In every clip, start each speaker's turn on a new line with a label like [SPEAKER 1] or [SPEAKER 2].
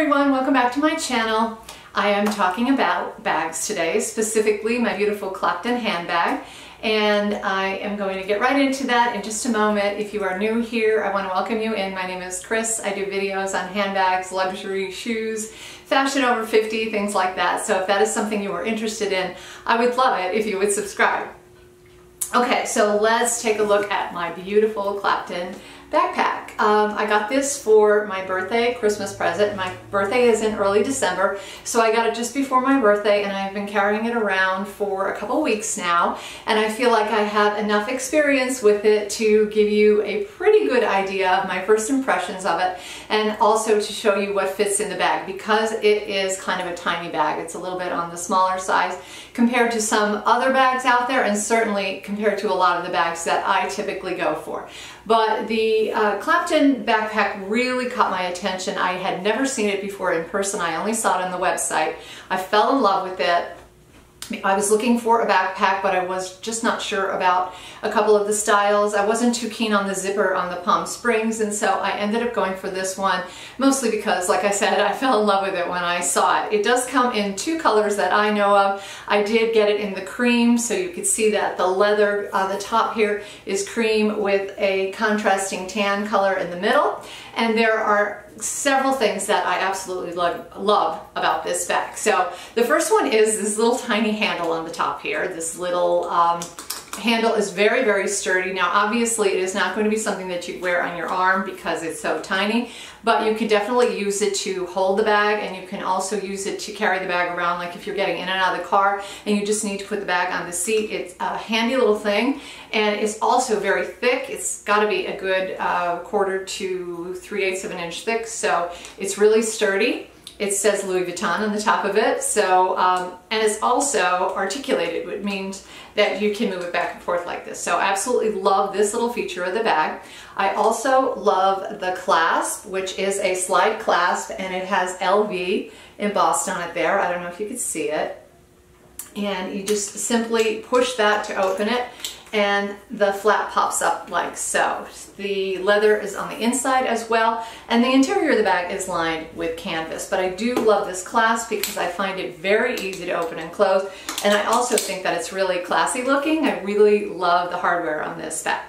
[SPEAKER 1] everyone, welcome back to my channel. I am talking about bags today, specifically my beautiful Clapton handbag, and I am going to get right into that in just a moment. If you are new here, I want to welcome you in. My name is Chris. I do videos on handbags, luxury, shoes, fashion over 50, things like that. So if that is something you are interested in, I would love it if you would subscribe. Okay, so let's take a look at my beautiful Clapton backpack. I got this for my birthday Christmas present. My birthday is in early December, so I got it just before my birthday, and I've been carrying it around for a couple weeks now, and I feel like I have enough experience with it to give you a pretty good idea of my first impressions of it, and also to show you what fits in the bag, because it is kind of a tiny bag. It's a little bit on the smaller size compared to some other bags out there, and certainly compared to a lot of the bags that I typically go for. But the Clapton backpack really caught my attention. I had never seen it before in person. I only saw it on the website. I fell in love with it. I was looking for a backpack, but I was just not sure about a couple of the styles. I wasn't too keen on the zipper on the Palm Springs, and so I ended up going for this one, mostly because, like I said, I fell in love with it when I saw it. It does come in two colors that I know of. I did get it in the cream, so you could see that the leather on the top here is cream with a contrasting tan color in the middle, and there are several things that I absolutely love about this bag. So the first one is this little tiny handle on the top here. This little handle is very, very sturdy. Now obviously it is not going to be something that you wear on your arm because it's so tiny, but you can definitely use it to hold the bag, and you can also use it to carry the bag around, like if you're getting in and out of the car and you just need to put the bag on the seat. It's a handy little thing, and it's also very thick. It's got to be a good 1/4 to 3/8 of an inch thick, so it's really sturdy. It says Louis Vuitton on the top of it, so and it's also articulated, which means that you can move it back and forth like this. So I absolutely love this little feature of the bag. I also love the clasp, which is a slide clasp, and it has LV embossed on it there. I don't know if you could see it. And you just simply push that to open it, and the flap pops up like so. The leather is on the inside as well, and the interior of the bag is lined with canvas. But I do love this clasp because I find it very easy to open and close, and I also think that it's really classy looking. I really love the hardware on this bag.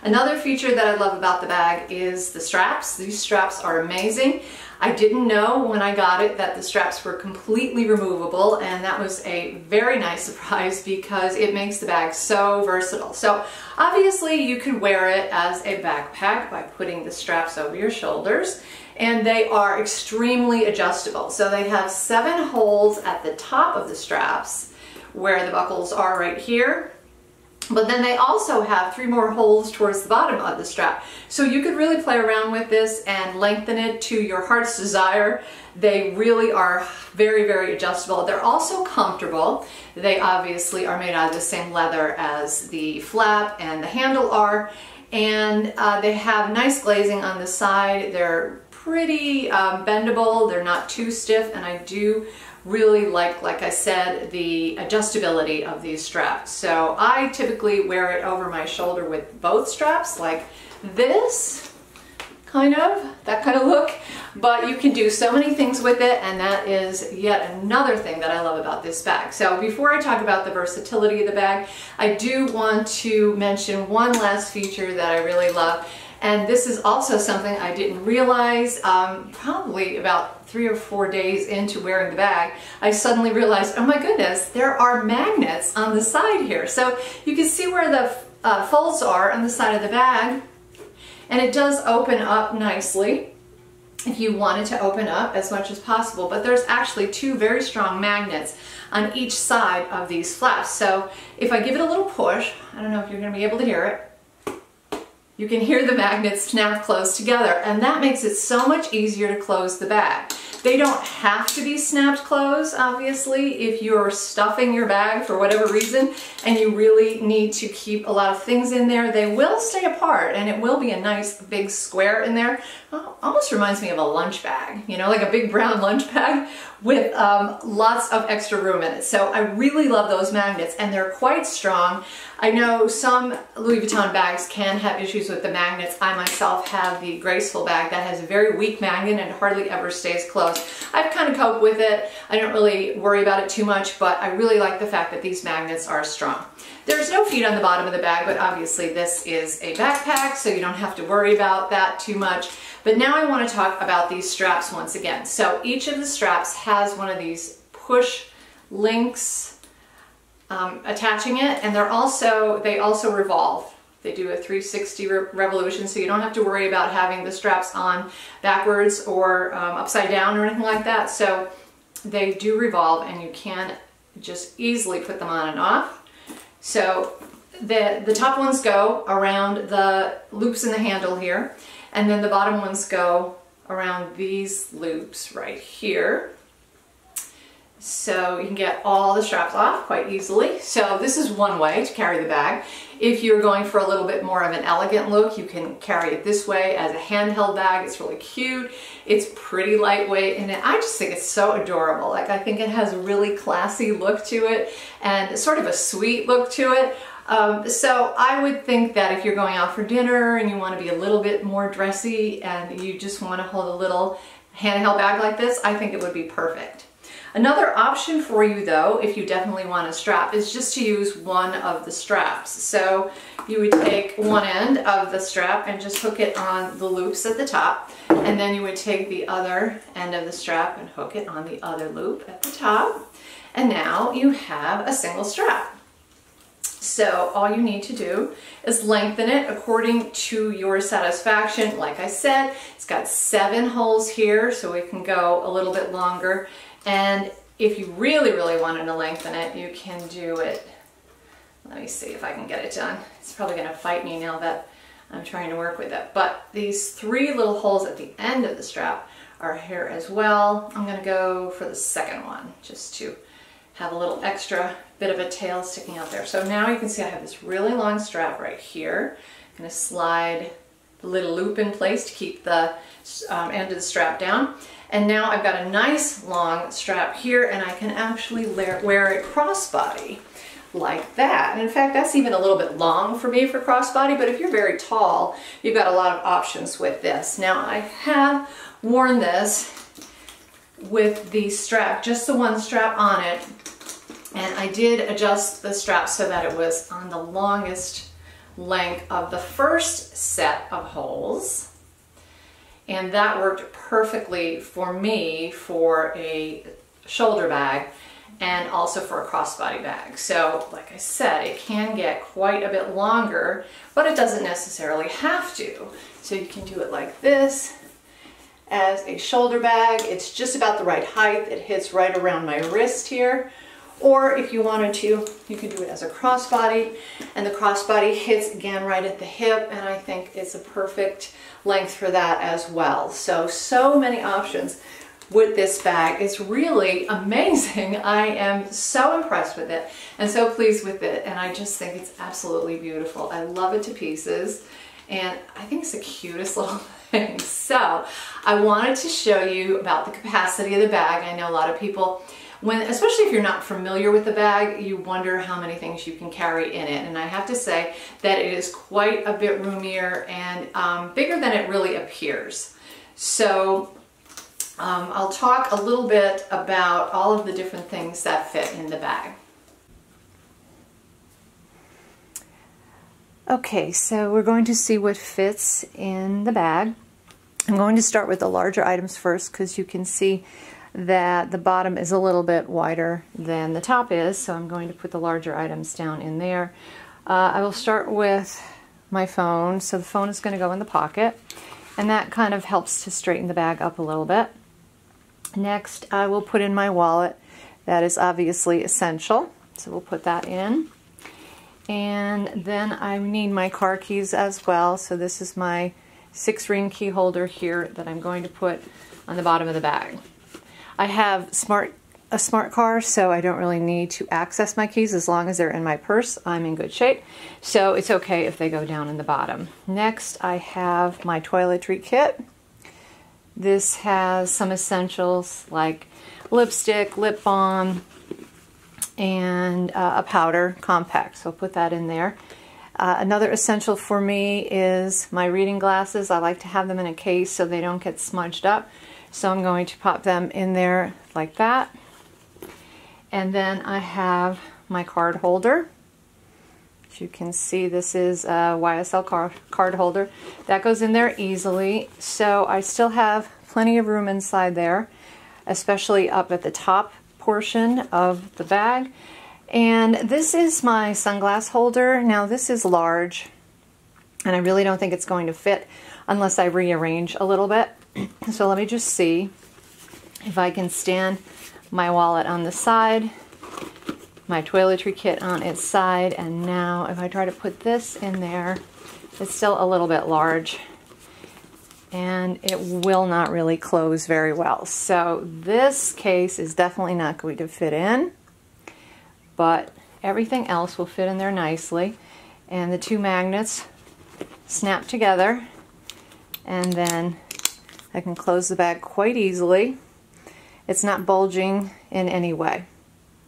[SPEAKER 1] Another feature that I love about the bag is the straps. These straps are amazing. I didn't know when I got it that the straps were completely removable, and that was a very nice surprise because it makes the bag so versatile. So obviously you could wear it as a backpack by putting the straps over your shoulders, and they are extremely adjustable. So they have 7 holes at the top of the straps where the buckles are right here. But then they also have 3 more holes towards the bottom of the strap. So you could really play around with this and lengthen it to your heart's desire. They really are very, very adjustable. They're also comfortable. They obviously are made out of the same leather as the flap and the handle are. And they have nice glazing on the side. They're pretty bendable. They're not too stiff, and I do really like I said, the adjustability of these straps. So I typically wear it over my shoulder with both straps, like this, that kind of look. But you can do so many things with it, and that is yet another thing that I love about this bag. So before I talk about the versatility of the bag, I do want to mention one last feature that I really love. And this is also something I didn't realize probably about 3 or 4 days into wearing the bag. I suddenly realized, oh my goodness, there are magnets on the side here. So you can see where the folds are on the side of the bag, and it does open up nicely if you want it to open up as much as possible. But there's actually 2 very strong magnets on each side of these flaps. So if I give it a little push, I don't know if you're going to be able to hear it, you can hear the magnets snap close together, and that makes it so much easier to close the bag. They don't have to be snapped closed, obviously, if you're stuffing your bag for whatever reason and you really need to keep a lot of things in there. They will stay apart, and it will be a nice big square in there. Almost reminds me of a lunch bag, you know, like a big brown lunch bag with lots of extra room in it. So I really love those magnets, and they're quite strong. I know some Louis Vuitton bags can have issues with the magnets. I myself have the Graceful bag that has a very weak magnet and hardly ever stays closed. I've kind of coped with it. I don't really worry about it too much, but I really like the fact that these magnets are strong. There's no feet on the bottom of the bag, but obviously this is a backpack, so you don't have to worry about that too much. But now I want to talk about these straps once again. So each of the straps has one of these push links attaching it, and they also revolve. They do a 360 revolution, so you don't have to worry about having the straps on backwards or upside down or anything like that. So they do revolve, and you can just easily put them on and off. So the top ones go around the loops in the handle here, and then the bottom ones go around these loops right here. So you can get all the straps off quite easily. So this is one way to carry the bag. If you're going for a little bit more of an elegant look, you can carry it this way as a handheld bag. It's really cute. It's pretty lightweight, and I just think it's so adorable. Like, I think it has a really classy look to it and sort of a sweet look to it. So I would think that if you're going out for dinner and you want to be a little bit more dressy and you just want to hold a little handheld bag like this, I think it would be perfect. Another option for you though, if you definitely want a strap, is just to use one of the straps. So you would take one end of the strap and just hook it on the loops at the top, and then you would take the other end of the strap and hook it on the other loop at the top, and now you have a single strap. So all you need to do is lengthen it according to your satisfaction. Like I said, it's got 7 holes here, so it can go a little bit longer. And if you really, really wanted to lengthen it, you can do it. Let me see if I can get it done. It's probably going to fight me now that I'm trying to work with it. But these 3 little holes at the end of the strap are here as well. I'm going to go for the second one just to have a little extra bit of a tail sticking out there. So now you can see I have this really long strap right here. I'm going to slide the little loop in place to keep the end of the strap down. And now I've got a nice long strap here, and I can actually wear it crossbody like that. And in fact, that's even a little bit long for me for crossbody, but if you're very tall, you've got a lot of options with this. Now I have worn this with the strap, just the one strap on it, and I did adjust the strap so that it was on the longest length of the first set of holes. And that worked perfectly for me for a shoulder bag and also for a crossbody bag. So like I said, it can get quite a bit longer, but it doesn't necessarily have to. So you can do it like this as a shoulder bag. It's just about the right height. It hits right around my wrist here. Or if you wanted to, you could do it as a crossbody, and the crossbody hits again right at the hip, and I think it's a perfect length for that as well. So many options with this bag. It's really amazing. I am so impressed with it and so pleased with it, and I just think it's absolutely beautiful. I love it to pieces, and I think it's the cutest little thing. So I wanted to show you about the capacity of the bag. I know a lot of people, especially if you're not familiar with the bag, you wonder how many things you can carry in it. And I have to say that it is quite a bit roomier and bigger than it really appears. So I'll talk a little bit about all of the different things that fit in the bag. Okay, so we're going to see what fits in the bag. I'm going to start with the larger items first, because you can see that the bottom is a little bit wider than the top is, so I'm going to put the larger items down in there. I will start with my phone. So the phone is going to go in the pocket, and that kind of helps to straighten the bag up a little bit. Next, I will put in my wallet. That is obviously essential, so we'll put that in. And then I need my car keys as well, so this is my 6-ring key holder here that I'm going to put on the bottom of the bag. I have a smart car, so I don't really need to access my keys. As long as they're in my purse, I'm in good shape. So it's okay if they go down in the bottom. Next, I have my toiletry kit. This has some essentials like lipstick, lip balm, and a powder compact, so I'll put that in there. Another essential for me is my reading glasses. I like to have them in a case so they don't get smudged up, so I'm going to pop them in there like that. And then I have my card holder. As you can see, this is a YSL card holder. That goes in there easily, so I still have plenty of room inside there, especially up at the top portion of the bag. And this is my sunglass holder. Now this is large, and I really don't think it's going to fit unless I rearrange a little bit. So let me just see if I can stand my wallet on the side, my toiletry kit on its side, and now if I try to put this in there, it's still a little bit large and it will not really close very well. So this case is definitely not going to fit in, but everything else will fit in there nicely. And the two magnets snap together, and then I can close the bag quite easily. It's not bulging in any way.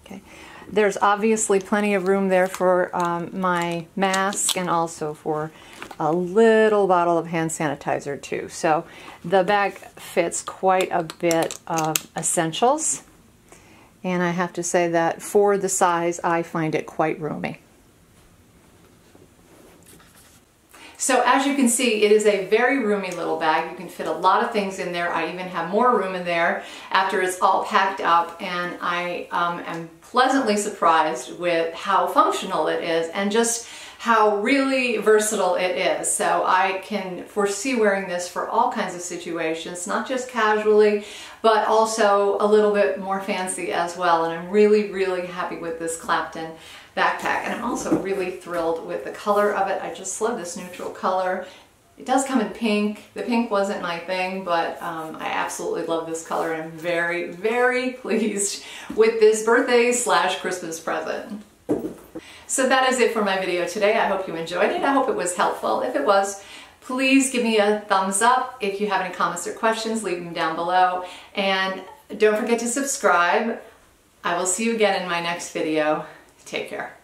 [SPEAKER 1] Okay. There's obviously plenty of room there for my mask, and also for a little bottle of hand sanitizer too. So the bag fits quite a bit of essentials, and I have to say that for the size, I find it quite roomy. So as you can see, it is a very roomy little bag. You can fit a lot of things in there. I even have more room in there after it's all packed up, and I am pleasantly surprised with how functional it is and just how really versatile it is. So I can foresee wearing this for all kinds of situations, not just casually, but also a little bit more fancy as well. And I'm really, really happy with this Clapton backpack. And I'm also really thrilled with the color of it. I just love this neutral color. It does come in pink. The pink wasn't my thing, but I absolutely love this color, and I'm very, very pleased with this birthday/Christmas present. So that is it for my video today. I hope you enjoyed it. I hope it was helpful. If it was, please give me a thumbs up. If you have any comments or questions, leave them down below. And don't forget to subscribe. I will see you again in my next video. Take care.